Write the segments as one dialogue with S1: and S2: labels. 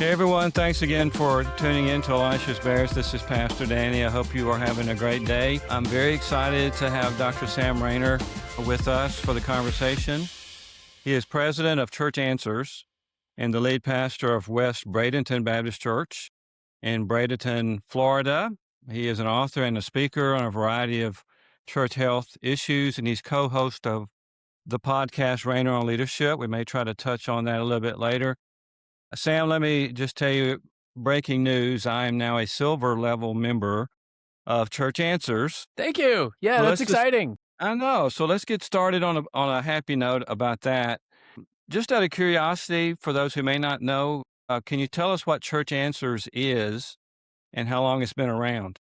S1: Hey everyone, thanks again for tuning in to Elisha's Bears. This is Pastor Danny. I hope you are having a great day. I'm very excited to have Dr. Sam Rainer with us for the conversation. He is president of Church Answers and the lead pastor of West Bradenton Baptist Church in Bradenton, Florida. He is an author and a speaker on a variety of church health issues, and he's co-host of the podcast Rainer on Leadership. We may try to touch on that a little bit later. Sam, let me just tell you, breaking news, I am now a silver level member of Church Answers.
S2: Thank you. Yeah,
S1: So
S2: that's exciting.
S1: I know. So let's get started on a happy note about that. Just out of curiosity, for those who may not know, can you tell us what Church Answers is and how long it's been around?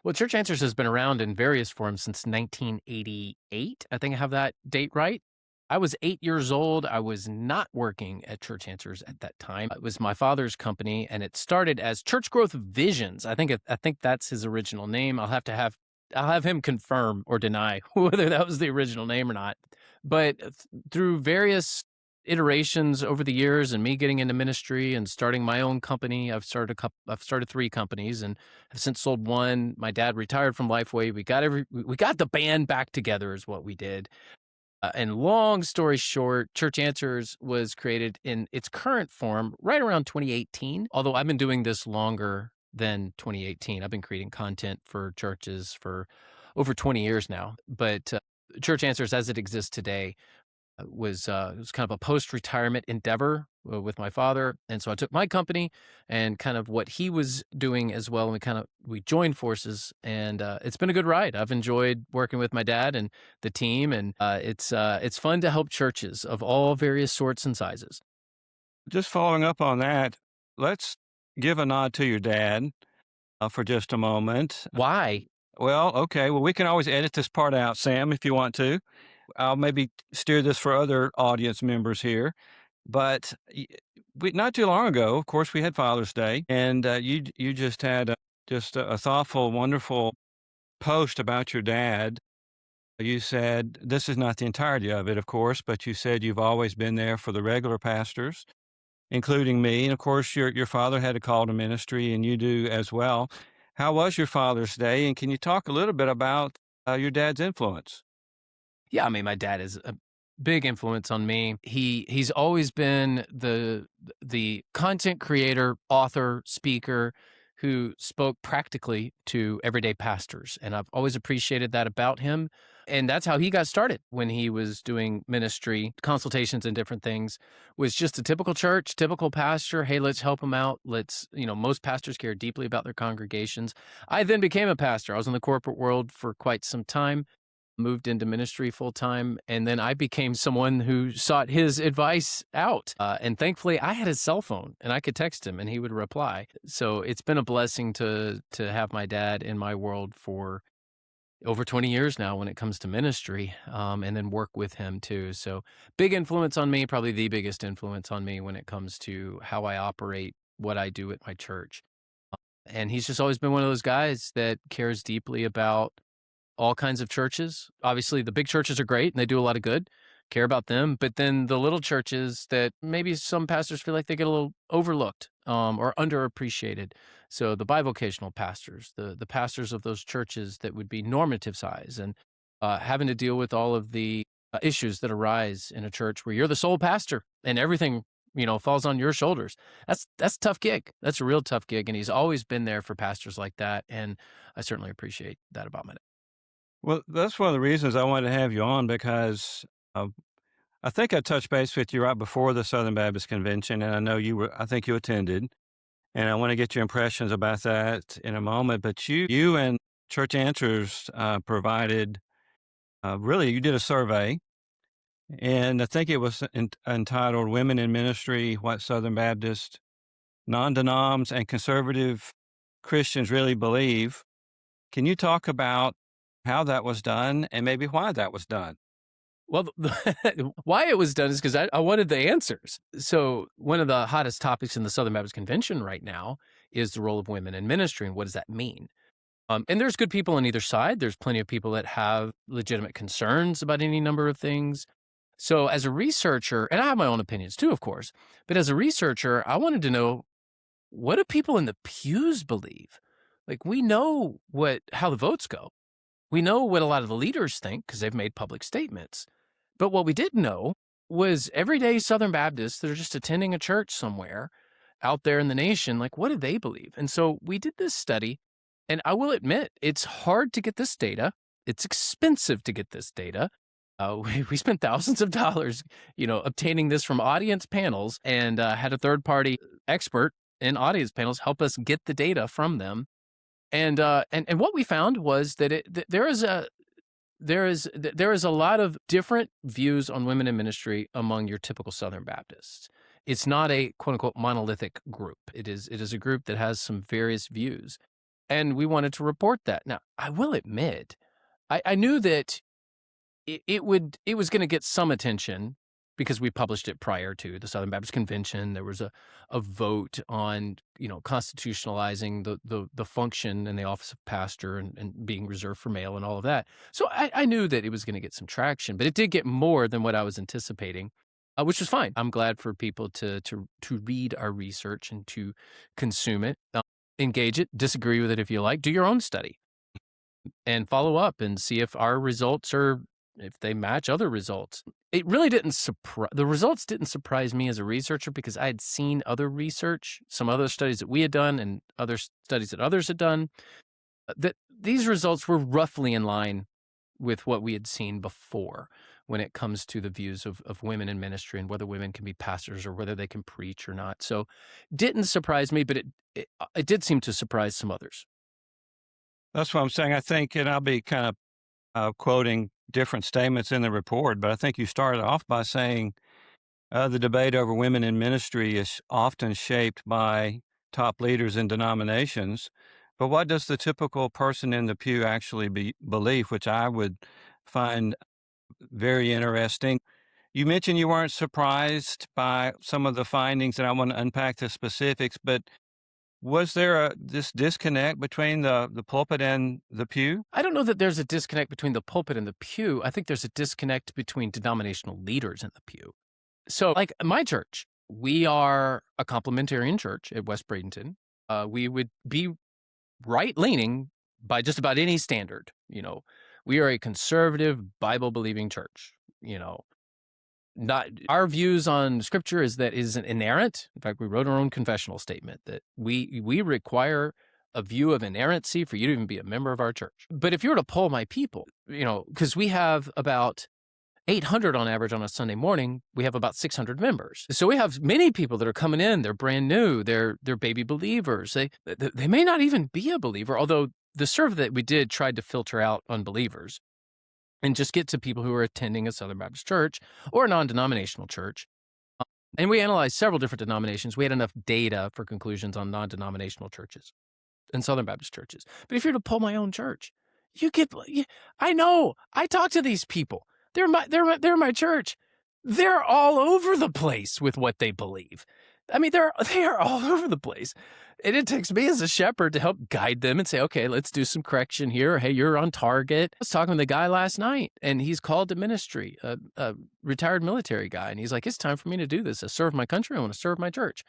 S2: Well, Church Answers has been around in various forms since 1988. I think I have that date right. I was 8 years old. I was not working at Church Answers at that time. It was my father's company, and it started as Church Growth Visions. I think that's his original name. I'll have him confirm or deny whether that was the original name or not. But through various iterations over the years and me getting into ministry and starting my own company, I've started 3 companies and have since sold one. My dad retired from Lifeway. We got the band back together is what we did. And long story short, Church Answers was created in its current form right around 2018, although I've been doing this longer than 2018. I've been creating content for churches for over 20 years now. But Church Answers, as it exists today, was kind of a post-retirement endeavor with my father. And so I took my company and kind of what he was doing as well. And we joined forces, and it's been a good ride. I've enjoyed working with my dad and the team, and it's fun to help churches of all various sorts and sizes.
S1: Just following up on that, let's give a nod to your dad for just a moment.
S2: Why?
S1: Well, okay. Well, we can always edit this part out, Sam, if you want to. I'll maybe steer this for other audience members here. But not too long ago, of course, we had Father's Day, and you just had a thoughtful, wonderful post about your dad. You said, this is not the entirety of it, of course, but you said you've always been there for the regular pastors, including me. And of course, your father had a call to ministry, and you do as well. How was your Father's Day? And can you talk a little bit about your dad's influence?
S2: Yeah, I mean, my dad is a big influence on me. He's always been the content creator, author, speaker who spoke practically to everyday pastors, and I've always appreciated that about him. And that's how he got started when he was doing ministry consultations and different things. Was just a typical church, typical pastor. Hey, let's help them out. Most pastors care deeply about their congregations. I then became a pastor. I was in the corporate world for quite some time. Moved into ministry full time, and then I became someone who sought his advice out. And thankfully, I had his cell phone, and I could text him, and he would reply. So it's been a blessing to have my dad in my world for over 20 years now when it comes to ministry, and then work with him too. So big influence on me, probably the biggest influence on me when it comes to how I operate, what I do at my church. And he's just always been one of those guys that cares deeply about all kinds of churches. Obviously, the big churches are great and they do a lot of good, care about them. But then the little churches that maybe some pastors feel like they get a little overlooked or underappreciated. So the bivocational pastors, the pastors of those churches that would be normative size and having to deal with all of the issues that arise in a church where you're the sole pastor and everything falls on your shoulders. That's a tough gig. That's a real tough gig. And he's always been there for pastors like that. And I certainly appreciate that about my dad.
S1: Well, that's one of the reasons I wanted to have you on, because I think I touched base with you right before the Southern Baptist Convention, and I know I think you attended, and I want to get your impressions about that in a moment. But you and Church Answers provided, you did a survey, and I think it was entitled Women in Ministry, What Southern Baptist, Non-Denoms, and Conservative Christians Really Believe. Can you talk about how that was done and maybe why that was done?
S2: Well, why it was done is because I wanted the answers. So one of the hottest topics in the Southern Baptist Convention right now is the role of women in ministry, and what does that mean? And there's good people on either side. There's plenty of people that have legitimate concerns about any number of things. So as a researcher, and I have my own opinions too, of course, but as a researcher, I wanted to know, what do people in the pews believe? Like, we know how the votes go. We know what a lot of the leaders think because they've made public statements. But what we didn't know was everyday Southern Baptists that are just attending a church somewhere out there in the nation, like, what do they believe? And so we did this study, and I will admit, it's hard to get this data. It's expensive to get this data. We spent thousands of dollars, obtaining this from audience panels, and had a third-party expert in audience panels help us get the data from them. And what we found was that there is a lot of different views on women in ministry among your typical Southern Baptists. It's not a quote unquote monolithic group. It is a group that has some various views, and we wanted to report that. Now, I will admit, I knew that it was going to get some attention because we published it prior to the Southern Baptist Convention. There was a vote on, constitutionalizing the function and the office of pastor and being reserved for male and all of that. So I knew that it was going to get some traction, but it did get more than what I was anticipating, which was fine. I'm glad for people to read our research and to consume it, engage it, disagree with it if you like, do your own study, and follow up and see if our results if they match other results. It really the results didn't surprise me as a researcher because I had seen other research, some other studies that we had done and other studies that others had done, that these results were roughly in line with what we had seen before when it comes to the views of women in ministry and whether women can be pastors or whether they can preach or not. So didn't surprise me, but it did seem to surprise some others.
S1: That's what I'm saying. I think, and I'll be kind of quoting different statements in the report, but I think you started off by saying the debate over women in ministry is often shaped by top leaders in denominations. But what does the typical person in the pew actually believe, which I would find very interesting? You mentioned you weren't surprised by some of the findings, and I want to unpack the specifics, but was there this disconnect between the pulpit and the pew?
S2: I don't know that there's a disconnect between the pulpit and the pew. I think there's a disconnect between denominational leaders in the pew. So, like my church, we are a complementarian church at West Bradenton. We would be right-leaning by just about any standard. We are a conservative, Bible-believing church. Not our views on Scripture is inerrant. In fact, we wrote our own confessional statement that we require a view of inerrancy for you to even be a member of our church. But if you were to poll my people, because we have about 800 on average on a Sunday morning, we have about 600 members. So we have many people that are coming in. They're brand new. They're baby believers. They may not even be a believer, although the survey that we did tried to filter out unbelievers and just get to people who are attending a Southern Baptist church or a non-denominational church. And we analyzed several different denominations. We had enough data for conclusions on non-denominational churches and Southern Baptist churches. But if you're to poll my own church, I know, I talk to these people. They're my church. They're all over the place with what they believe. I mean, they are all over the place. And it takes me as a shepherd to help guide them and say, okay, let's do some correction here. Hey, you're on target. I was talking with a guy last night, and he's called to ministry, a retired military guy. And he's like, it's time for me to do this. I serve my country. I want to serve my church.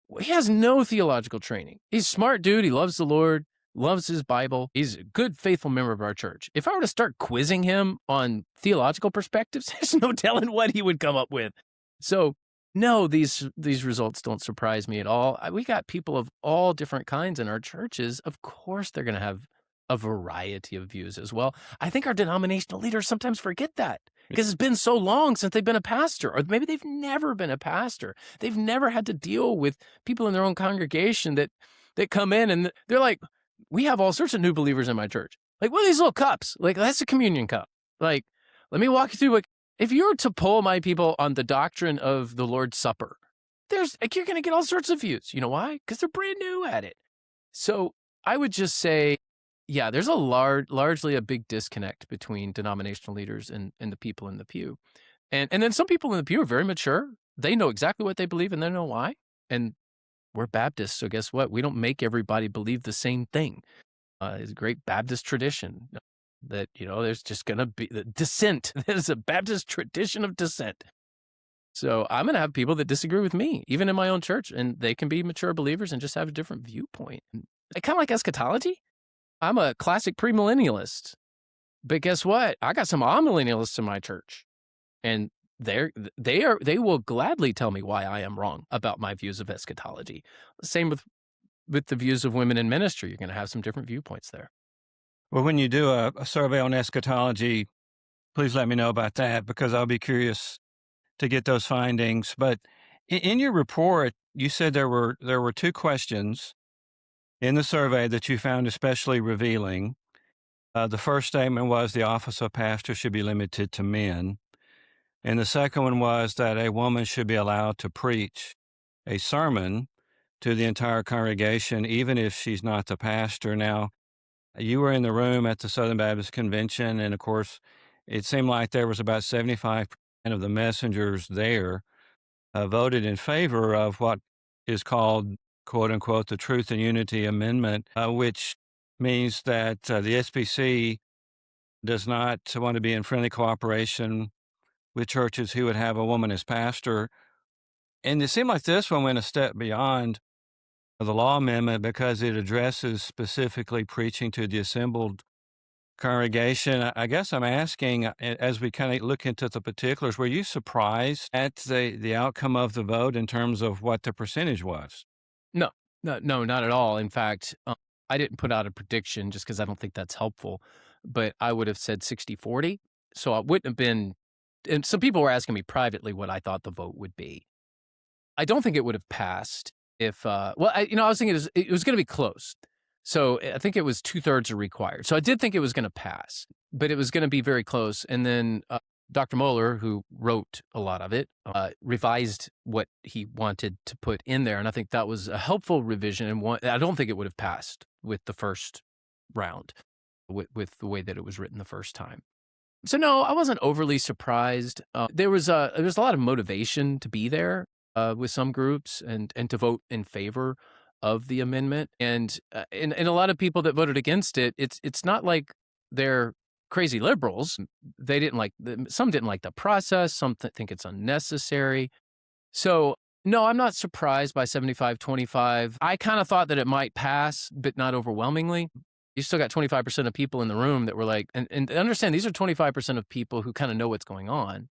S2: Well, he has no theological training. He's a smart dude. He loves the Lord, loves his Bible. He's a good, faithful member of our church. If I were to start quizzing him on theological perspectives, there's no telling what he would come up with. So no, these results don't surprise me at all. We got people of all different kinds in our churches. Of course, they're going to have a variety of views as well. I think our denominational leaders sometimes forget that because it's been so long since they've been a pastor, or maybe they've never been a pastor. They've never had to deal with people in their own congregation that come in and they're like, we have all sorts of new believers in my church. Like, what are these little cups? Like, that's a communion cup. Like, let me walk you through if you were to poll my people on the doctrine of the Lord's Supper, you're going to get all sorts of views. You know why? Because they're brand new at it. So I would just say, yeah, there's largely a big disconnect between denominational leaders and the people in the pew. And then some people in the pew are very mature. They know exactly what they believe and they know why. And we're Baptists, so guess what? We don't make everybody believe the same thing. It's a great Baptist tradition. that, there's just going to be the dissent. There's a Baptist tradition of dissent. So I'm going to have people that disagree with me, even in my own church, and they can be mature believers and just have a different viewpoint. Kind of like eschatology. I'm a classic premillennialist, but guess what? I got some amillennialists in my church, and they will gladly tell me why I am wrong about my views of eschatology. Same with the views of women in ministry. You're going to have some different viewpoints there.
S1: Well, when you do a survey on eschatology, please let me know about that, because I'll be curious to get those findings. But in your report, you said there were two questions in the survey that you found especially revealing. The first statement was the office of pastor should be limited to men. And the second one was that a woman should be allowed to preach a sermon to the entire congregation, even if she's not the pastor. Now, you were in the room at the Southern Baptist Convention, and of course, it seemed like there was about 75% of the messengers there voted in favor of what is called, quote unquote, the Truth and Unity Amendment, which means that the SBC does not want to be in friendly cooperation with churches who would have a woman as pastor. And it seemed like this one went a step beyond the law amendment because it addresses specifically preaching to the assembled congregation. I guess I'm asking, as we kind of look into the particulars, were you surprised at the outcome of the vote in terms of what the percentage was?
S2: No, not at all. In fact, I didn't put out a prediction just because I don't think that's helpful, but I would have said 60-40. So I wouldn't have been, and some people were asking me privately what I thought the vote would be. I don't think it would have passed if, I was thinking it was going to be close. So I think it was 2/3 are required. So I did think it was going to pass, but it was going to be very close. And then Dr. Moeller, who wrote a lot of it, revised what he wanted to put in there. And I think that was a helpful revision. And I don't think it would have passed with the first round, with the way that it was written the first time. So no, I wasn't overly surprised. There was a lot of motivation to be there with some groups and to vote in favor of the amendment. And a lot of people that voted against it, it's not like they're crazy liberals. They didn't like some didn't like the process. Some think it's unnecessary. So no, I'm not surprised by 75-25. I kind of thought that it might pass, but not overwhelmingly. You still got 25% of people in the room that were like, and understand these are 25% of people who kind of know what's going on.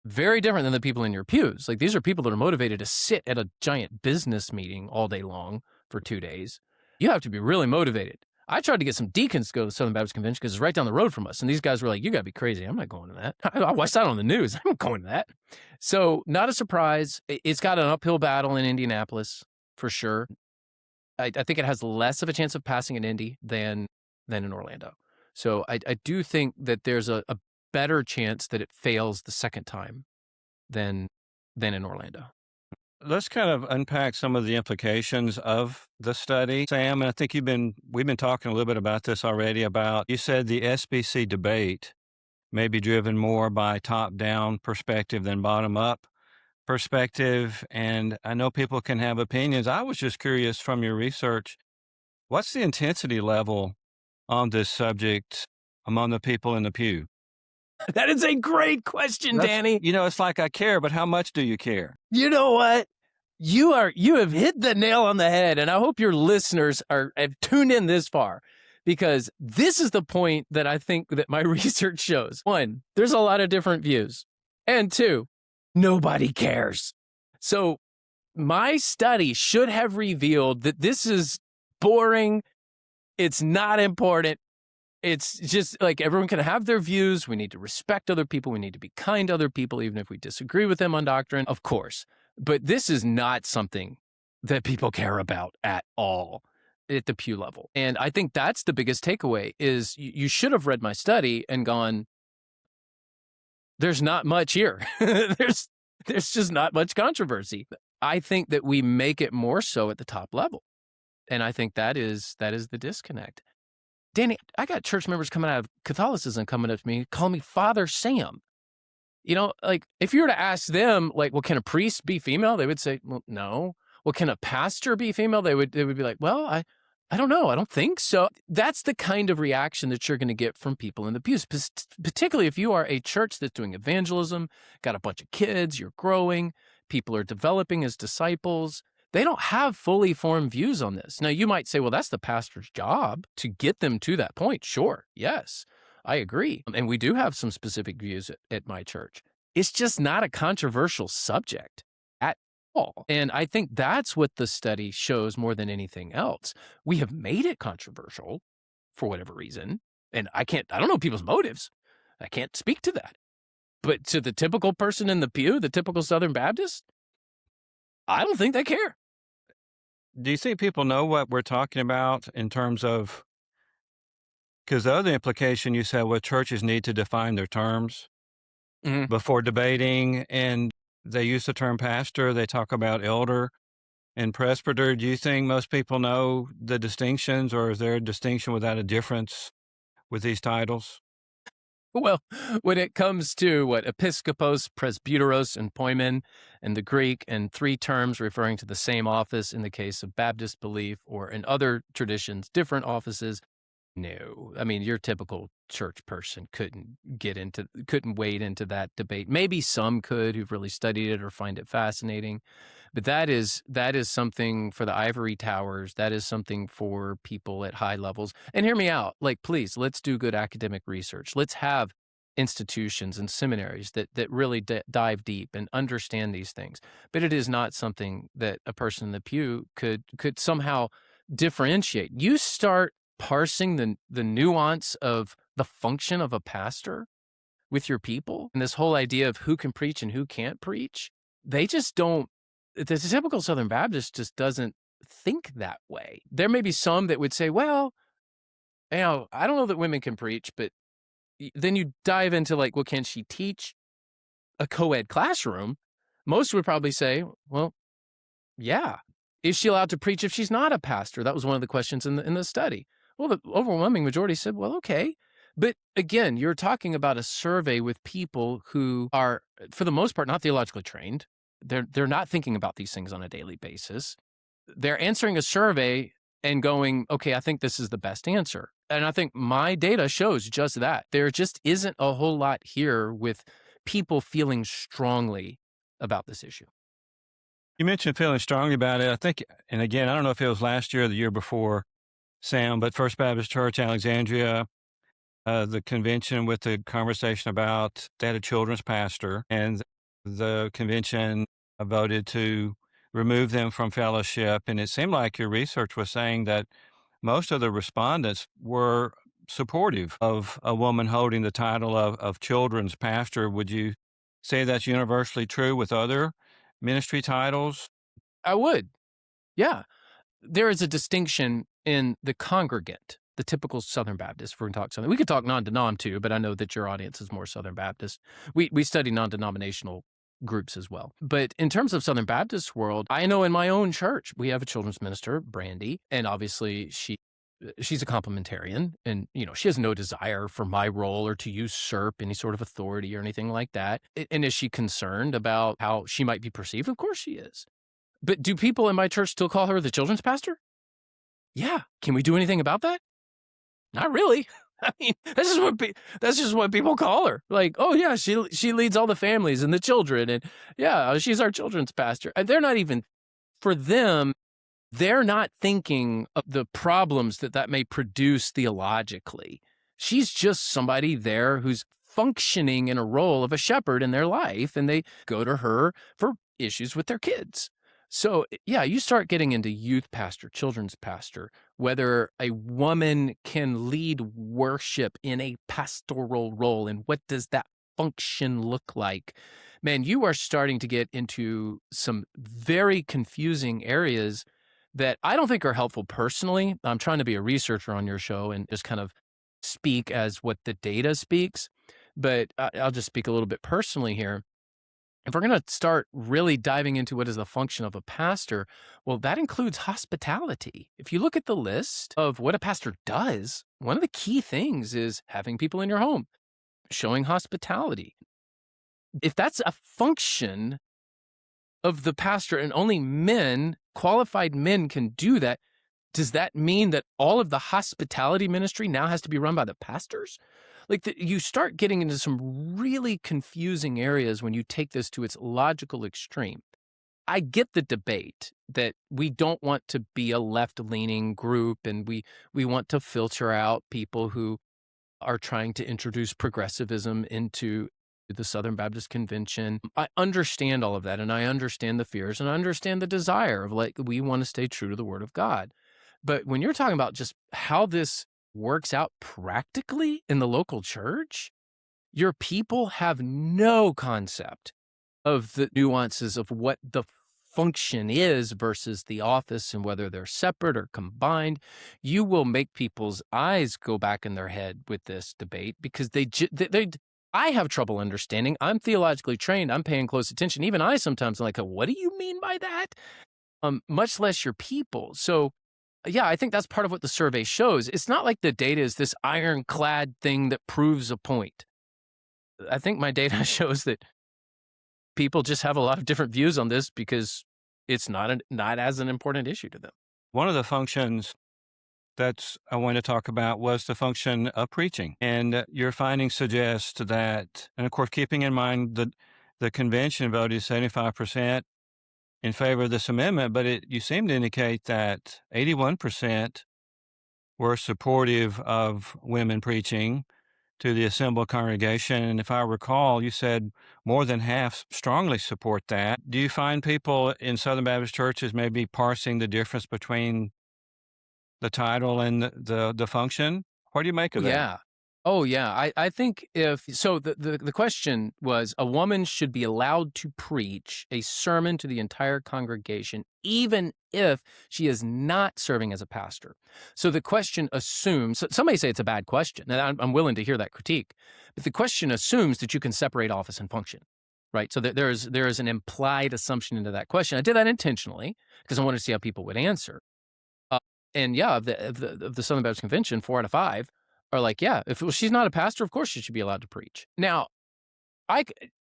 S2: Very different than the people in your pews. Like, these are people that are motivated to sit at a giant business meeting all day long for 2 days. You have to be really motivated. I tried to get some deacons to go to the Southern Baptist Convention because it's right down the road from us. And these guys were like, you got to be crazy. I'm not going to that. I watched that on the news. I'm not going to that. So not a surprise. It's got an uphill battle in Indianapolis for sure. I think it has less of a chance of passing in Indy than in Orlando. So I do think that there's a better chance that it fails the second time than in Orlando.
S1: Let's kind of unpack some of the implications of the study, Sam. And I think we've been talking a little bit about this already. You said the SBC debate may be driven more by top-down perspective than bottom-up perspective. And I know people can have opinions. I was just curious from your research, what's the intensity level on this subject among the people in the pew?
S2: That is a great question, Danny.
S1: It's like I care, but how much do you care?
S2: You know what? You have hit the nail on the head, and I hope your listeners have tuned in this far, because this is the point that I think that my research shows. 1, there's a lot of different views. And 2, nobody cares. So my study should have revealed that this is boring. It's not important. It's just like everyone can have their views. We need to respect other people. We need to be kind to other people, even if we disagree with them on doctrine, of course. But this is not something that people care about at all at the pew level. And I think that's the biggest takeaway is you should have read my study and gone, there's not much here. There's just not much controversy. I think that we make it more so at the top level. And I think that is the disconnect. Danny, I got church members coming out of Catholicism coming up to me, calling me Father Sam. Like, if you were to ask them, like, well, can a priest be female? They would say, well, no. Well, can a pastor be female? They would be like, well, I don't know. I don't think so. That's the kind of reaction that you're going to get from people in the pews, particularly if you are a church that's doing evangelism, got a bunch of kids, you're growing, people are developing as disciples. They don't have fully formed views on this. Now, you might say, well, that's the pastor's job to get them to that point. Sure. Yes, I agree. And we do have some specific views at my church. It's just not a controversial subject at all. And I think that's what the study shows more than anything else. We have made it controversial for whatever reason. And I don't know people's motives. I can't speak to that. But to the typical person in the pew, the typical Southern Baptist, I don't think they care.
S1: Do you think people know what we're talking about in terms of, because the other implication you said, well, churches need to define their terms before debating, and they use the term pastor, they talk about elder and presbyter. Do you think most people know the distinctions, or is there a distinction without a difference with these titles?
S2: Well, when it comes to episkopos, presbyteros, and poimen in the Greek, and three terms referring to the same office in the case of Baptist belief, or in other traditions, different offices, no. I mean, your typical church person couldn't wade into that debate. Maybe some could who've really studied it or find it fascinating. But that is something for the ivory towers. That is something for people at high levels. And hear me out. Please, let's do good academic research. Let's have institutions and seminaries that really dive deep and understand these things. But it is not something that a person in the pew could somehow differentiate. You start parsing the nuance of the function of a pastor with your people, and this whole idea of who can preach and who can't preach, they just don't. The typical Southern Baptist just doesn't think that way. There may be some that would say, well, I don't know that women can preach, but then you dive into well, can she teach a co-ed classroom? Most would probably say, well, yeah. Is she allowed to preach if she's not a pastor? That was one of the questions in the study. Well, the overwhelming majority said, well, okay. But again, you're talking about a survey with people who are, for the most part, not theologically trained. They're not thinking about these things on a daily basis. They're answering a survey and going, okay, I think this is the best answer. And I think my data shows just that. There just isn't a whole lot here with people feeling strongly about this issue.
S1: You mentioned feeling strongly about it. I think, and again, I don't know if it was last year or the year before, Sam, but First Baptist Church, Alexandria, the convention with the conversation about they had a children's pastor, and the convention voted to remove them from fellowship. And it seemed like your research was saying that most of the respondents were supportive of a woman holding the title of children's pastor. Would you say that's universally true with other ministry titles?
S2: I would. Yeah. There is a distinction in the congregant, the typical Southern Baptist. If we're going to talk something, we could talk non-denom too, but I know that your audience is more Southern Baptist. We study non-denominational groups as well. But in terms of Southern Baptist world, I know in my own church, we have a children's minister, Brandy, and obviously she's a complementarian, and she has no desire for my role or to usurp any sort of authority or anything like that. And is she concerned about how she might be perceived? Of course she is. But do people in my church still call her the children's pastor? Yeah. Can we do anything about that? Not really. I mean, that's just what people call her. Oh yeah, she leads all the families and the children, and yeah, she's our children's pastor. And they're not even, for them, they're not thinking of the problems that may produce theologically. She's just somebody there who's functioning in a role of a shepherd in their life, and they go to her for issues with their kids. So, yeah, you start getting into youth pastor, children's pastor, whether a woman can lead worship in a pastoral role, and what does that function look like? Man, you are starting to get into some very confusing areas that I don't think are helpful personally. I'm trying to be a researcher on your show and just kind of speak as what the data speaks, but I'll just speak a little bit personally here. If we're going to start really diving into what is the function of a pastor, well, that includes hospitality. If you look at the list of what a pastor does, one of the key things is having people in your home, showing hospitality. If that's a function of the pastor and only men, qualified men, can do that, Does that mean that all of the hospitality ministry now has to be run by the pastors? You start getting into some really confusing areas when you take this to its logical extreme. I get the debate that we don't want to be a left-leaning group, and we want to filter out people who are trying to introduce progressivism into the Southern Baptist Convention. I understand all of that, and I understand the fears, and I understand the desire of we want to stay true to the Word of God. But when you're talking about just how this works out practically in the local church, your people have no concept of the nuances of what the function is versus the office and whether they're separate or combined. You will make people's eyes go back in their head with this debate because I have trouble understanding. I'm theologically trained. I'm paying close attention. Even I sometimes am like, what do you mean by that? Much less your people. So yeah, I think that's part of what the survey shows. It's not like the data is this ironclad thing that proves a point. I think my data shows that people just have a lot of different views on this because it's not as an important issue to them.
S1: One of the functions that I want to talk about was the function of preaching. And your findings suggest that, and of course, keeping in mind that the convention voted 75% in favor of this amendment, but you seem to indicate that 81% were supportive of women preaching to the assembled congregation. And if I recall, you said more than half strongly support that. Do you find people in Southern Baptist churches maybe parsing the difference between the title and the function? What do you make of that?
S2: Yeah. Oh, yeah. I think the question was, a woman should be allowed to preach a sermon to the entire congregation, even if she is not serving as a pastor. So the question assumes, somebody say it's a bad question, and I'm willing to hear that critique, but the question assumes that you can separate office and function, right? So there is an implied assumption into that question. I did that intentionally because I wanted to see how people would answer. And yeah, of the Southern Baptist Convention, 4 out of 5 are like, yeah, if she's not a pastor, of course she should be allowed to preach. Now,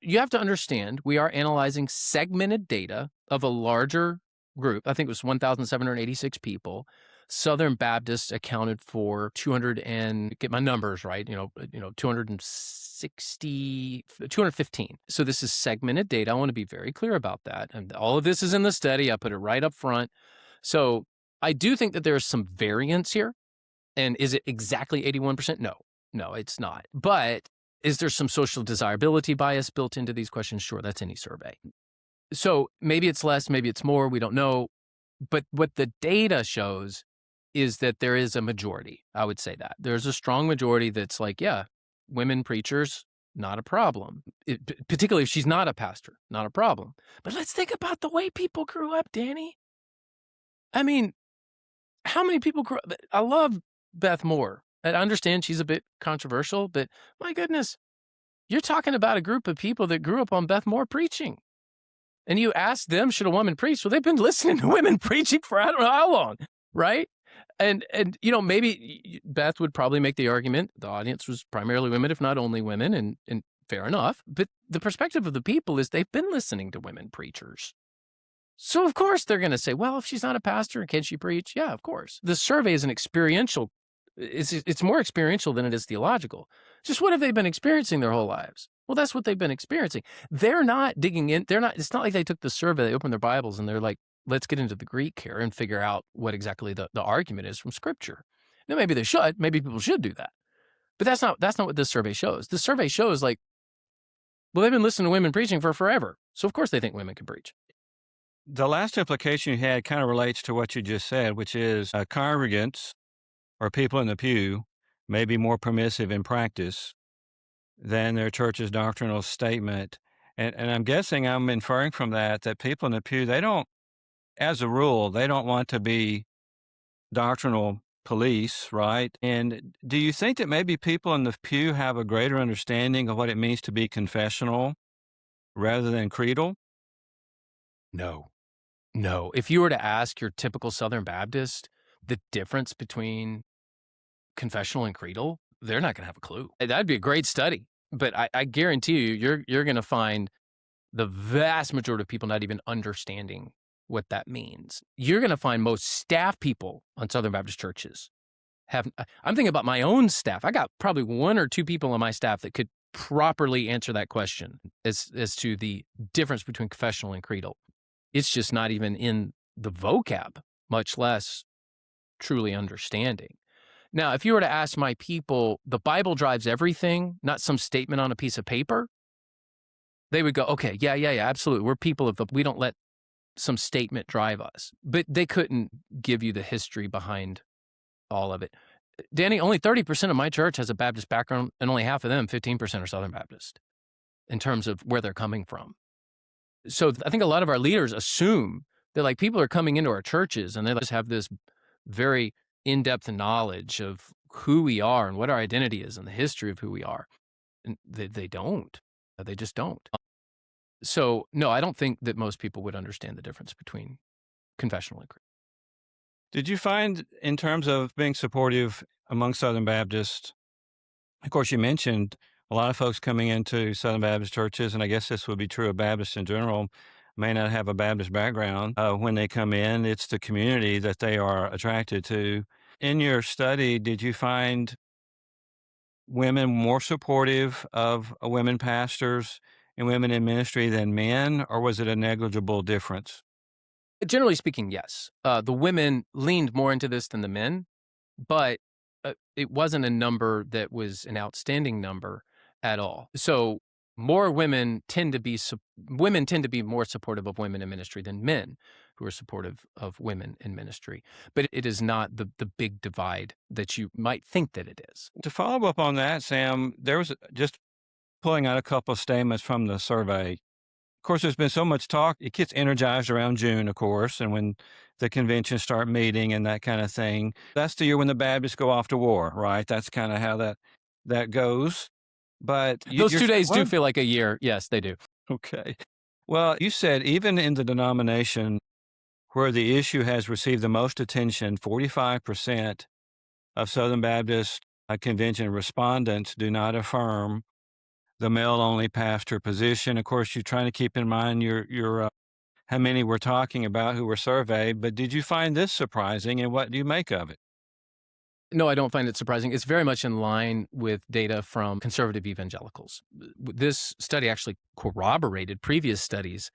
S2: you have to understand, we are analyzing segmented data of a larger group. I think it was 1,786 people. Southern Baptists accounted for 200 and get my numbers right, 215. So this is segmented data. I want to be very clear about that. And all of this is in the study. I put it right up front. So I do think that there's some variance here. And is it exactly 81%? No, it's not. But is there some social desirability bias built into these questions? Sure, that's any survey. So maybe it's less, maybe it's more, we don't know. But what the data shows is that there is a majority. I would say that. There's a strong majority that's like, yeah, women preachers, not a problem. Particularly if she's not a pastor, not a problem. But let's think about the way people grew up, Danny. I mean, how many people grew up? I love Beth Moore. I understand she's a bit controversial, but my goodness, you're talking about a group of people that grew up on Beth Moore preaching. And you ask them, should a woman preach? Well, they've been listening to women preaching for I don't know how long, right? And maybe Beth would probably make the argument the audience was primarily women, if not only women, and fair enough. But the perspective of the people is they've been listening to women preachers. So, of course, they're going to say, well, if she's not a pastor, can she preach? Yeah, of course. The survey is an experiential. It's more experiential than it is theological. Just what have they been experiencing their whole lives? Well, that's what they've been experiencing. They're not digging in. It's not like they took the survey, they opened their Bibles, and they're like, let's get into the Greek here and figure out what exactly the argument is from Scripture. Now, maybe they should. Maybe people should do that. But that's not what this survey shows. The survey shows well, they've been listening to women preaching for forever. So, of course, they think women can preach.
S1: The last implication you had kind of relates to what you just said, which is congregants or people in the pew may be more permissive in practice than their church's doctrinal statement. And I'm guessing, I'm inferring from that people in the pew, as a rule, they don't want to be doctrinal police, right? And do you think that maybe people in the pew have a greater understanding of what it means to be confessional rather than creedal?
S2: No. If you were to ask your typical Southern Baptist the difference between confessional and creedal, they're not going to have a clue. That'd be a great study. But I guarantee you're going to find the vast majority of people not even understanding what that means. You're going to find most staff people on Southern Baptist churches I'm thinking about my own staff. I got probably one or two people on my staff that could properly answer that question as to the difference between confessional and creedal. It's just not even in the vocab, much less truly understanding. Now, if you were to ask my people, the Bible drives everything, not some statement on a piece of paper, they would go, okay, yeah, absolutely. We're people we don't let some statement drive us. But they couldn't give you the history behind all of it. Danny, only 30% of my church has a Baptist background, and only half of them, 15%, are Southern Baptist in terms of where they're coming from. So I think a lot of our leaders assume that like people are coming into our churches and they just have this very in-depth knowledge of who we are and what our identity is and the history of who we are. And they don't. They just don't. So no, I don't think that most people would understand the difference between confessional and creed.
S1: Did you find, in terms of being supportive among Southern Baptists, of course, you mentioned a lot of folks coming into Southern Baptist churches, and I guess this would be true of Baptists in general, may not have a Baptist background. When they come in, it's the community that they are attracted to. In your study, did you find women more supportive of women pastors and women in ministry than men, or was it a negligible difference?
S2: Generally speaking, yes. The women leaned more into this than the men, but it wasn't a number that was an outstanding number at all. So more women tend to be more supportive of women in ministry than men who are supportive of women in ministry. But it is not the big divide that you might think that it is.
S1: To follow up on that, Sam, there was just pulling out a couple of statements from the survey. Of course, there's been so much talk. It gets energized around June, of course, and when the conventions start meeting and that kind of thing. That's the year when the Baptists go off to war, right? That's kind of how that goes. But
S2: those 2 days do feel like a year. Yes, they do.
S1: Okay. Well, you said even in the denomination where the issue has received the most attention, 45% of Southern Baptist Convention respondents do not affirm the male-only pastor position. Of course, you're trying to keep in mind your how many we're talking about who were surveyed, but did you find this surprising, and what do you make of it?
S2: No, I don't find it surprising. It's very much in line with data from conservative evangelicals. This study actually corroborated previous studies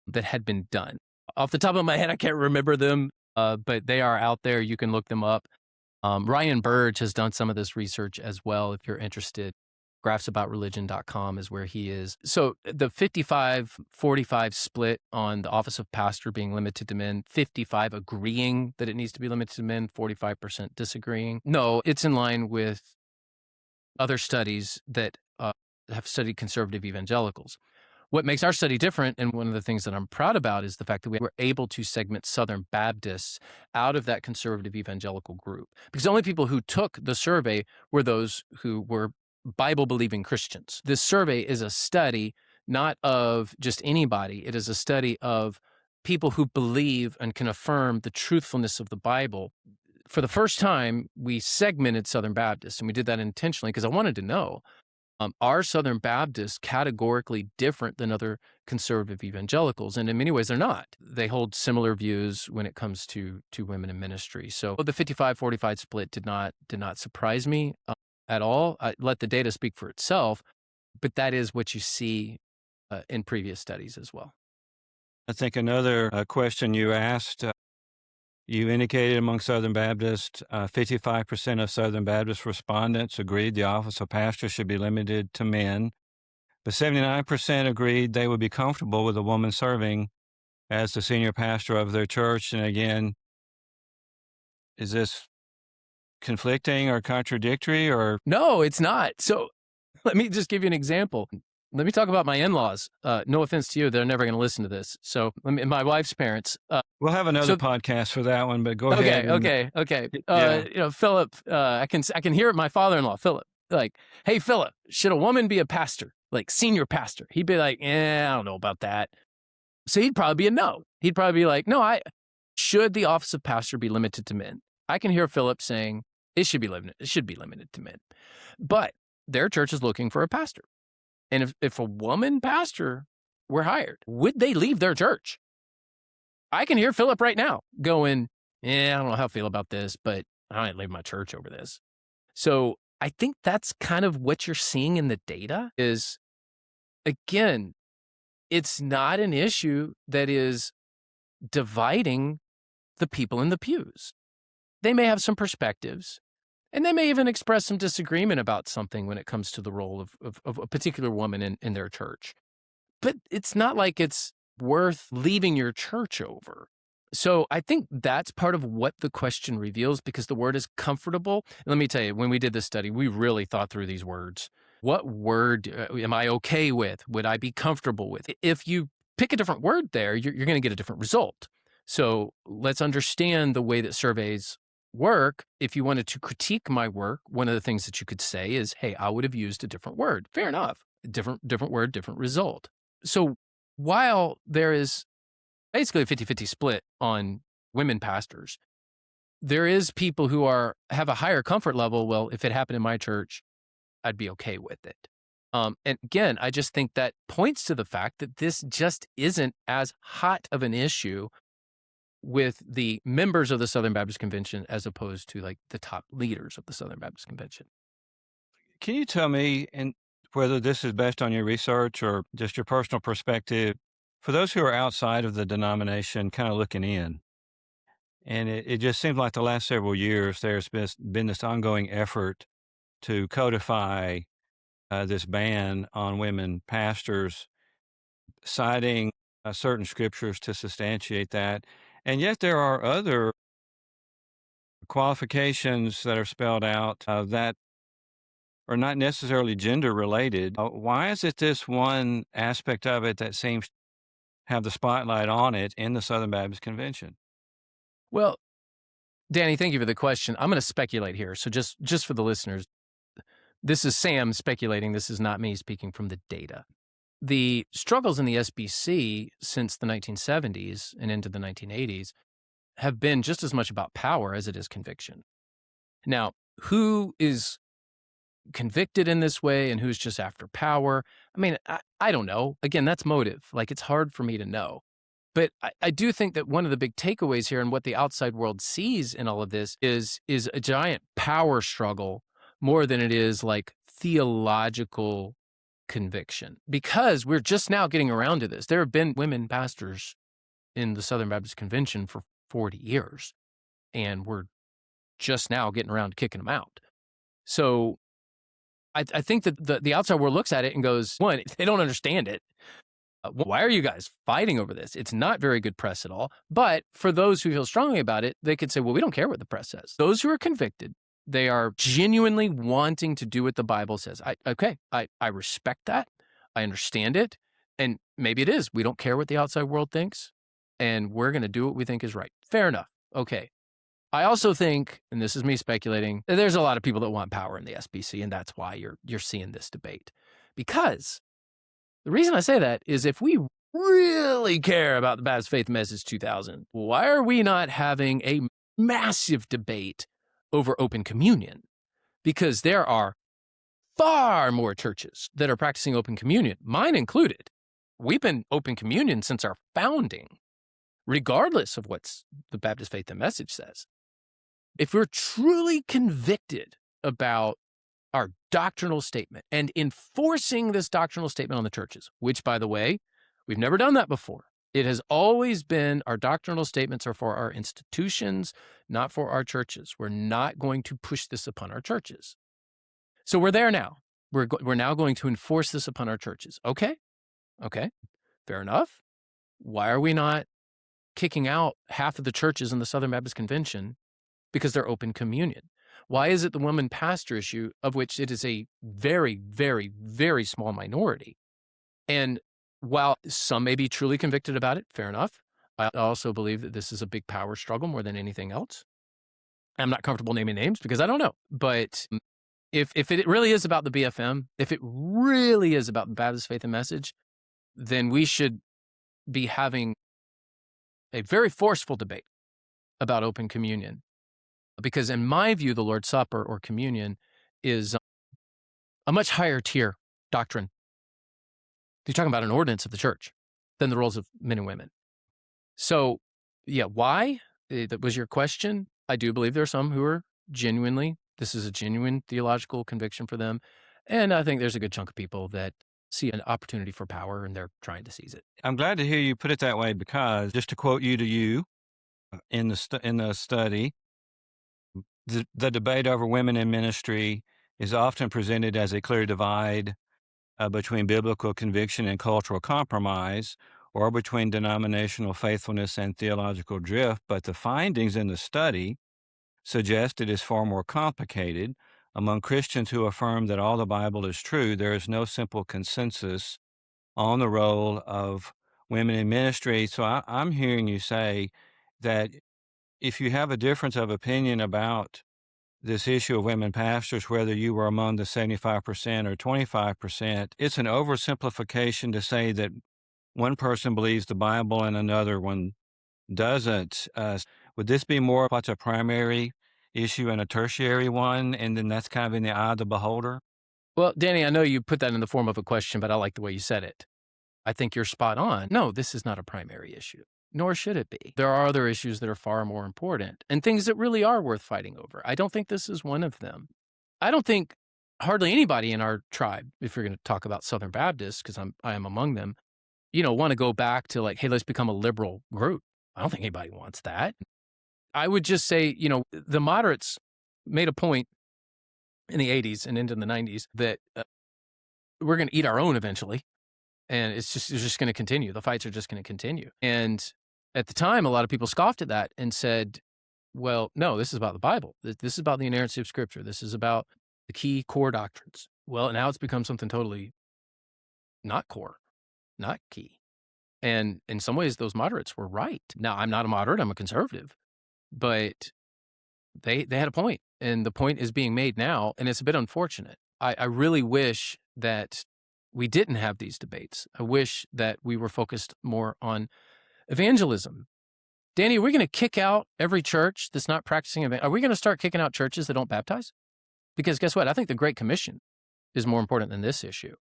S2: that had been done. Off the top of my head, I can't remember them, but they are out there. You can look them up. Ryan Burge has done some of this research as well, if you're interested. Graphsaboutreligion.com is where he is. So the 55-45 split on the office of pastor being limited to men, 55 agreeing that it needs to be limited to men, 45% disagreeing. No, it's in line with other studies that have studied conservative evangelicals. What makes our study different, and one of the things that I'm proud about, is the fact that we were able to segment Southern Baptists out of that conservative evangelical group. Because the only people who took the survey were those who were Bible-believing Christians. This survey is a study not of just anybody. It is a study of people who believe and can affirm the truthfulness of the Bible. For the first time, we segmented Southern Baptists, and we did that intentionally because I wanted to know, are Southern Baptists categorically different than other conservative evangelicals? And in many ways, they're not. They hold similar views when it comes to women in ministry. So the 55-45 split did not surprise me at all. I let the data speak for itself, but that is what you see in previous studies as well.
S1: I think another question you asked, you indicated among Southern Baptists, 55% of Southern Baptist respondents agreed the office of pastor should be limited to men, but 79% agreed they would be comfortable with a woman serving as the senior pastor of their church. And again, is this conflicting or contradictory, or?
S2: No, it's not. So let me just give you an example. Let me talk about my in-laws. No offense to you, they're never going to listen to this. So my wife's parents.
S1: We'll have another podcast for that one, but go ahead.
S2: Okay. Philip, I can hear it. My father-in-law, Philip, like, hey, Philip, should a woman be a pastor, like senior pastor? He'd be like, I don't know about that. So he'd probably be a no. He'd probably be like, no, should the office of pastor be limited to men? I can hear Philip saying it should be limited to men, but their church is looking for a pastor. And if a woman pastor were hired, would they leave their church? I can hear Philip right now going, I don't know how I feel about this, but I ain't leaving my church over this. So I think that's kind of what you're seeing in the data is, again, it's not an issue that is dividing the people in the pews. They may have some perspectives, and they may even express some disagreement about something when it comes to the role of a particular woman in their church. But it's not like it's worth leaving your church over. So I think that's part of what the question reveals, because the word is comfortable. And let me tell you, when we did this study, we really thought through these words. What word am I okay with? Would I be comfortable with? If you pick a different word there, you're going to get a different result. So let's understand the way that surveys work. If you wanted to critique my work, one of the things that you could say is, hey, I would have used a different word. Fair enough. Different word, different result. So while there is basically a 50-50 split on women pastors, there is people who have a higher comfort level. Well, if it happened in my church, I'd be okay with it. And again, I just think that points to the fact that this just isn't as hot of an issue with the members of the Southern Baptist Convention as opposed to like the top leaders of the Southern Baptist Convention.
S1: Can you tell me, and whether this is based on your research or just your personal perspective, for those who are outside of the denomination kind of looking in, and it just seems like the last several years there's been this ongoing effort to codify this ban on women pastors, citing certain scriptures to substantiate that. And yet there are other qualifications that are spelled out that are not necessarily gender related. Why is it this one aspect of it that seems to have the spotlight on it in the Southern Baptist Convention?
S2: Well, Danny, thank you for the question. I'm going to speculate here. So just for the listeners, this is Sam speculating. This is not me speaking from the data. The struggles in the SBC since the 1970s and into the 1980s have been just as much about power as it is conviction. Now, who is convicted in this way and who's just after power? I mean, I don't know. Again, that's motive. Like, it's hard for me to know. But I do think that one of the big takeaways here and what the outside world sees in all of this is a giant power struggle more than it is like theological conviction. Because we're just now getting around to this. There have been women pastors in the Southern Baptist Convention for 40 years, and we're just now getting around to kicking them out. So I think that the outside world looks at it and goes, one, they don't understand it. Why are you guys fighting over this? It's not very good press at all. But for those who feel strongly about it, they could say, well, we don't care what the press says. Those who are convicted, they are genuinely wanting to do what the Bible says. I respect that. I understand it. And maybe it is. We don't care what the outside world thinks, and we're going to do what we think is right. Fair enough. Okay. I also think, and this is me speculating, that there's a lot of people that want power in the SBC, and that's why you're seeing this debate. Because the reason I say that is if we really care about the Baptist Faith Message 2000, why are we not having a massive debate over open communion? Because there are far more churches that are practicing open communion, mine included. We've been open communion since our founding, regardless of what the Baptist Faith and Message says. If we're truly convicted about our doctrinal statement and enforcing this doctrinal statement on the churches, which, by the way, we've never done that before. It has always been our doctrinal statements are for our institutions, not for our churches. We're not going to push this upon our churches. So we're there now. We're now going to enforce this upon our churches. Okay, fair enough. Why are we not kicking out half of the churches in the Southern Baptist Convention because they're open communion? Why is it the woman pastor issue, of which it is a very, very, very small minority? And while some may be truly convicted about it, fair enough, I also believe that this is a big power struggle more than anything else. I'm not comfortable naming names because I don't know. But if it really is about the BFM, if it really is about the Baptist Faith and Message, then we should be having a very forceful debate about open communion. Because in my view, the Lord's Supper or communion is a much higher tier doctrine. You're talking about an ordinance of the church than the roles of men and women. So Yeah, why? That was your question. I do believe there are some who are this is a genuine theological conviction for them. And I think there's a good chunk of people that see an opportunity for power and they're trying to seize it.
S1: I'm glad to hear you put it that way because, just to quote you in the study, the debate over women in ministry is often presented as a clear divide between biblical conviction and cultural compromise, or between denominational faithfulness and theological drift. But the findings in the study suggest it is far more complicated. Among Christians who affirm that all the Bible is true, there is no simple consensus on the role of women in ministry. So I'm hearing you say that if you have a difference of opinion about this issue of women pastors, whether you were among the 75% or 25%, it's an oversimplification to say that one person believes the Bible and another one doesn't. Would this be more what's a primary issue and a tertiary one? And then that's kind of in the eye of the beholder?
S2: Well, Danny, I know you put that in the form of a question, but I like the way you said it. I think you're spot on. No, this is not a primary issue, nor should it be. There are other issues that are far more important and things that really are worth fighting over. I don't think this is one of them. I don't think hardly anybody in our tribe, if you're going to talk about Southern Baptists, because I am among them, want to go back to like, hey, let's become a liberal group. I don't think anybody wants that. I would just say, the moderates made a point in the 80s and into the 90s that we're going to eat our own eventually. And it's just going to continue. The fights are just going to continue. And at the time, a lot of people scoffed at that and said, well, no, this is about the Bible. This is about the inerrancy of Scripture. This is about the key core doctrines. Well, now it's become something totally not core, not key. And in some ways, those moderates were right. Now, I'm not a moderate. I'm a conservative. But they had a point. And the point is being made now. And it's a bit unfortunate. I really wish that we didn't have these debates. I wish that we were focused more on evangelism. Danny, are we going to kick out every church that's not practicing evangelism? Are we going to start kicking out churches that don't baptize? Because guess what? I think the Great Commission is more important than this issue.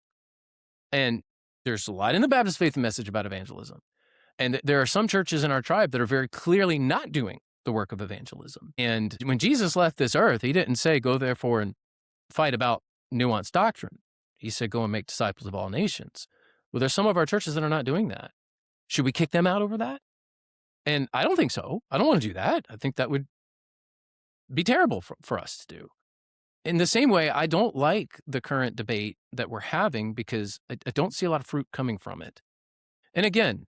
S2: And there's a lot in the Baptist Faith and Message about evangelism. And there are some churches in our tribe that are very clearly not doing the work of evangelism. And when Jesus left this earth, he didn't say, go therefore and fight about nuanced doctrine. He said, go and make disciples of all nations. Well, there's some of our churches that are not doing that. Should we kick them out over that? And I don't think so. I don't want to do that. I think that would be terrible for us to do. In the same way, I don't like the current debate that we're having because I don't see a lot of fruit coming from it. And again,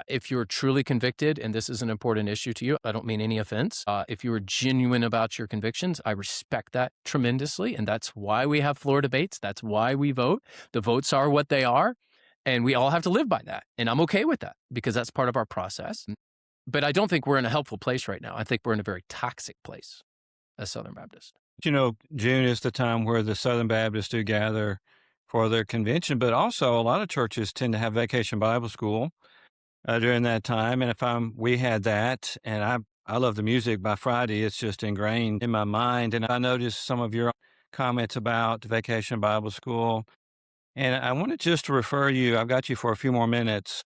S2: if you're truly convicted, and this is an important issue to you, I don't mean any offense. If you are genuine about your convictions, I respect that tremendously. And that's why we have floor debates. That's why we vote. The votes are what they are. And we all have to live by that. And I'm okay with that because that's part of our process. But I don't think we're in a helpful place right now. I think we're in a very toxic place as Southern Baptists.
S1: June is the time where the Southern Baptists do gather for their convention, but also a lot of churches tend to have Vacation Bible School during that time. And we had that, and I love the music. By Friday, it's just ingrained in my mind. And I noticed some of your comments about Vacation Bible School. And I wanted just to refer you, I've got you for a few more minutes,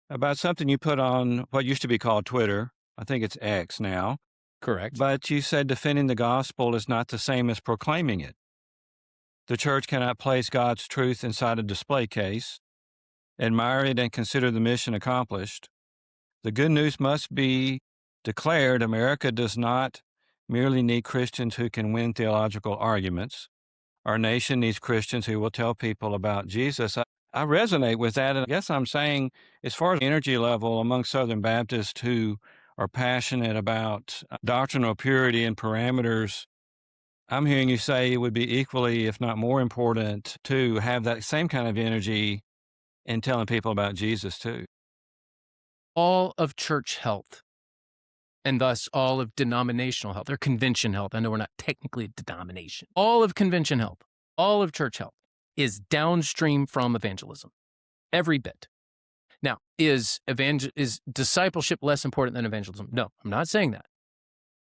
S1: about something you put on what used to be called Twitter. I think it's X now.
S2: Correct.
S1: But you said defending the gospel is not the same as proclaiming it. The church cannot place God's truth inside a display case, admire it, and consider the mission accomplished. The good news must be declared. America does not merely need Christians who can win theological arguments. Our nation needs Christians who will tell people about Jesus. I resonate with that. And I guess I'm saying, as far as energy level among Southern Baptists who are passionate about doctrinal purity and parameters, I'm hearing you say it would be equally, if not more important, to have that same kind of energy in telling people about Jesus too.
S2: All of church health, and thus all of denominational health, or convention health. I know we're not technically a denomination. All of convention health, all of church health is downstream from evangelism. Every bit. Now, is discipleship less important than evangelism? No, I'm not saying that.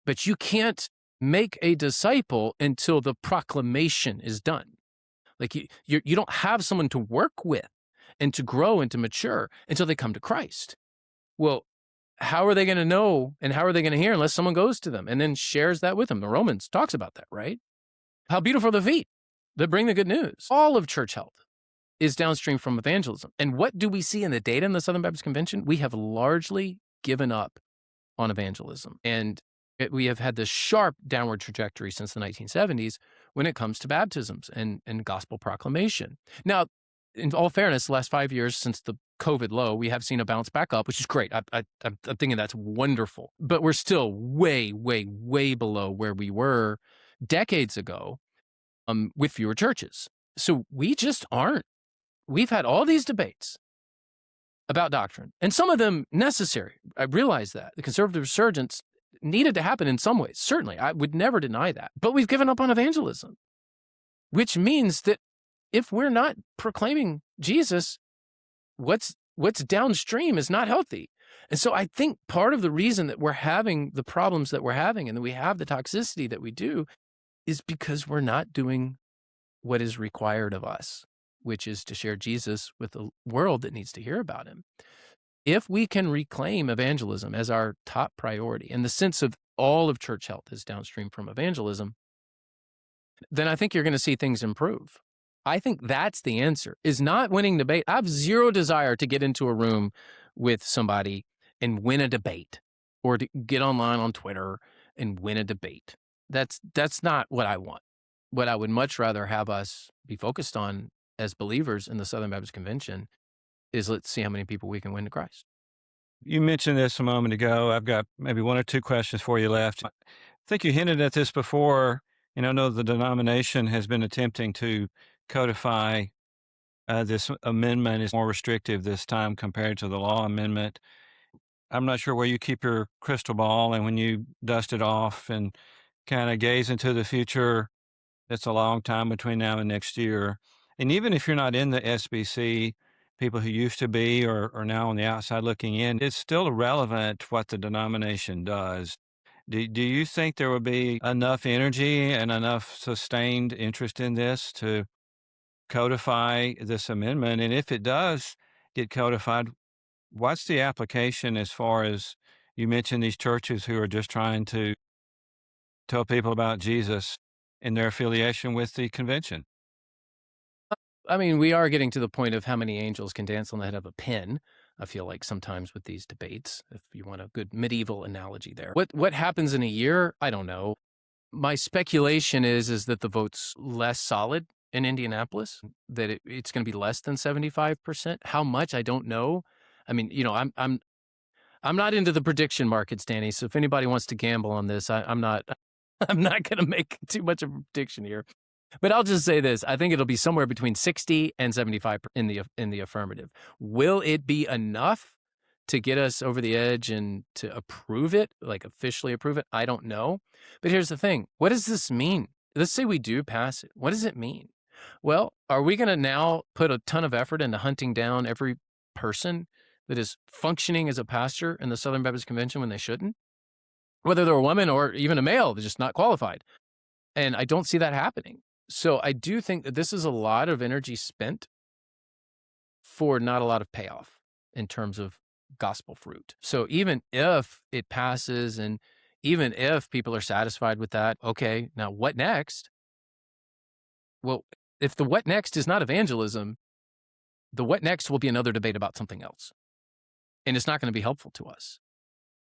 S2: But you can't make a disciple until the proclamation is done. Like you don't have someone to work with and to grow and to mature until they come to Christ. Well, how are they going to know and how are they going to hear unless someone goes to them and then shares that with them? The Romans talks about that, right? How beautiful are the feet that bring the good news. All of church health is downstream from evangelism. And what do we see in the data in the Southern Baptist Convention? We have largely given up on evangelism. And we have had this sharp downward trajectory since the 1970s when it comes to baptisms and gospel proclamation. Now, in all fairness, the last 5 years since the COVID low, we have seen a bounce back up, which is great. I'm thinking that's wonderful. But we're still way, way, way below where we were decades ago with fewer churches. So we just aren't. We've had all these debates about doctrine, and some of them necessary. I realize that. The conservative resurgence needed to happen in some ways. Certainly, I would never deny that. But we've given up on evangelism, which means that if we're not proclaiming Jesus, what's downstream is not healthy. And so I think part of the reason that we're having the problems that we're having and that we have the toxicity that we do is because we're not doing what is required of us, which is to share Jesus with the world that needs to hear about him. If we can reclaim evangelism as our top priority, in the sense of all of church health is downstream from evangelism, then I think you're going to see things improve. I think that's the answer, is not winning debate. I have zero desire to get into a room with somebody and win a debate, or to get online on Twitter and win a debate. That's not what I want. What I would much rather have us be focused on as believers in the Southern Baptist Convention is, let's see how many people we can win to Christ.
S1: You mentioned this a moment ago. I've got maybe one or two questions for you left. I think you hinted at this before, and I know the denomination has been attempting to codify this amendment is more restrictive this time compared to the law amendment. I'm not sure where you keep your crystal ball, and when you dust it off and kind of gaze into the future, it's a long time between now and next year. And even if you're not in the SBC, people who used to be or are now on the outside looking in, it's still irrelevant what the denomination does. Do you think there would be enough energy and enough sustained interest in this to codify this amendment? And if it does get codified, what's the application as far as you mentioned these churches who are just trying to tell people about Jesus in their affiliation with the convention?
S2: I mean, we are getting to the point of how many angels can dance on the head of a pin. I feel like sometimes with these debates, if you want a good medieval analogy there. What happens in a year? I don't know. My speculation is that the vote's less solid in Indianapolis, that it's going to be less than 75%. How much? I don't know. I mean, I'm not into the prediction markets, Danny. So if anybody wants to gamble on this, I'm not I'm not going to make too much of a prediction here. But I'll just say this. I think it'll be somewhere between 60 and 75 in the affirmative. Will it be enough to get us over the edge and to approve it, like officially approve it? I don't know. But here's the thing. What does this mean? Let's say we do pass it. What does it mean? Well, are we going to now put a ton of effort into hunting down every person that is functioning as a pastor in the Southern Baptist Convention when they shouldn't? Whether they're a woman or even a male, they're just not qualified. And I don't see that happening. So I do think that this is a lot of energy spent for not a lot of payoff in terms of gospel fruit. So even if it passes and even if people are satisfied with that, okay, now what next? Well, if the what next is not evangelism, the what next will be another debate about something else. And it's not going to be helpful to us.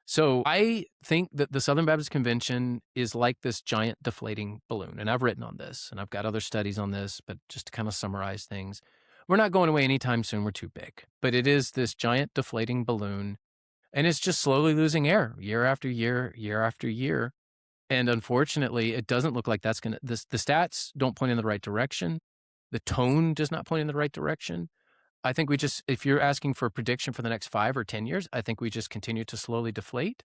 S2: So I think that the Southern Baptist Convention is like this giant deflating balloon. And I've written on this, and I've got other studies on this, but just to kind of summarize things, we're not going away anytime soon. We're too big. But it is this giant deflating balloon, and it's just slowly losing air year after year, year after year. And unfortunately, it doesn't look like that's going to, the stats don't point in the right direction. The tone does not point in the right direction. I think if you're asking for a prediction for the next 5 or 10 years, I think we just continue to slowly deflate.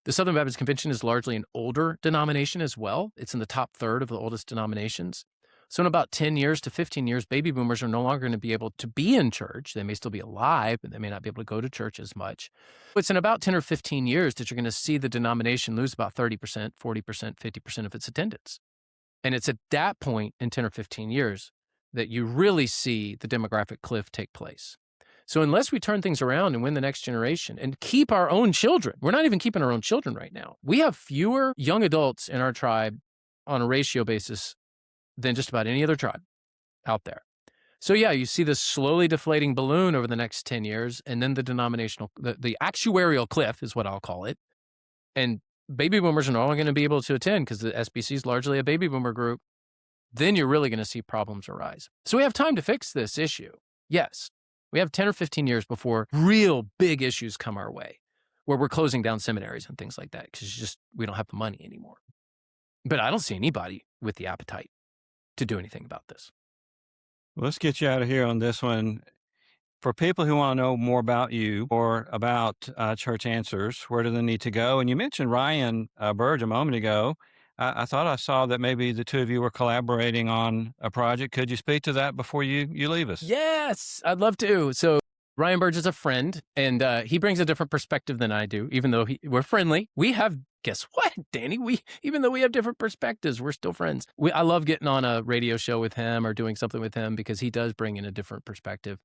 S2: The Southern Baptist Convention is largely an older denomination as well. It's in the top third of the oldest denominations. So in about 10 years to 15 years, baby boomers are no longer going to be able to be in church. They may still be alive, but they may not be able to go to church as much. It's in about 10 or 15 years that you're going to see the denomination lose about 30%, 40%, 50% of its attendance. And it's at that point in 10 or 15 years that you really see the demographic cliff take place. So unless we turn things around and win the next generation and keep our own children, we're not even keeping our own children right now. We have fewer young adults in our tribe on a ratio basis than just about any other tribe out there. So yeah, you see this slowly deflating balloon over the next 10 years, and then the actuarial cliff is what I'll call it. And baby boomers are not only going to be able to attend because the SBC is largely a baby boomer group. Then you're really going to see problems arise. So we have time to fix this issue. Yes, we have 10 or 15 years before real big issues come our way, where we're closing down seminaries and things like that because we don't have the money anymore. But I don't see anybody with the appetite to do anything about this.
S1: Let's get you out of here on this one. For people who want to know more about you or about Church Answers, where do they need to go? And you mentioned Ryan Burge a moment ago. I thought I saw that maybe the two of you were collaborating on a project. Could you speak to that before you leave us?
S2: Yes, I'd love to. So Ryan Burge is a friend, and he brings a different perspective than I do, even though we're friendly. We have, guess what, Danny? Even though we have different perspectives, we're still friends. I love getting on a radio show with him or doing something with him because he does bring in a different perspective.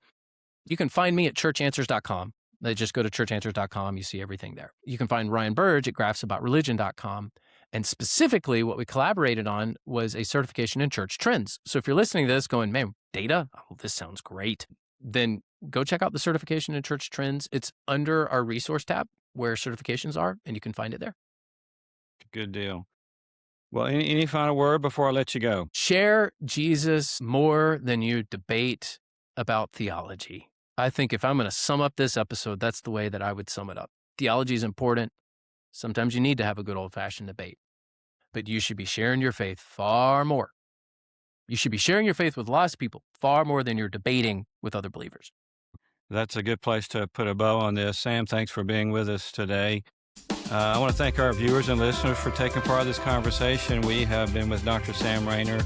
S2: You can find me at churchanswers.com. Just go to churchanswers.com. You see everything there. You can find Ryan Burge at graphicsaboutreligion.com. And specifically, what we collaborated on was a certification in church trends. So if you're listening to this going, man, data? Oh, this sounds great. Then go check out the certification in church trends. It's under our resource tab where certifications are, and you can find it there.
S1: Good deal. Well, any final word before I let you go?
S2: Share Jesus more than you debate about theology. I think if I'm going to sum up this episode, that's the way that I would sum it up. Theology is important. Sometimes you need to have a good old-fashioned debate. But you should be sharing your faith far more. You should be sharing your faith with lost people far more than you're debating with other believers.
S1: That's a good place to put a bow on this. Sam, thanks for being with us today. I want to thank our viewers and listeners for taking part of this conversation. We have been with Dr. Sam Rainer,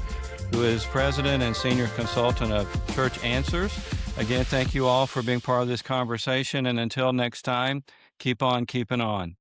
S1: who is president and senior consultant of Church Answers. Again, thank you all for being part of this conversation. And until next time, keep on keeping on.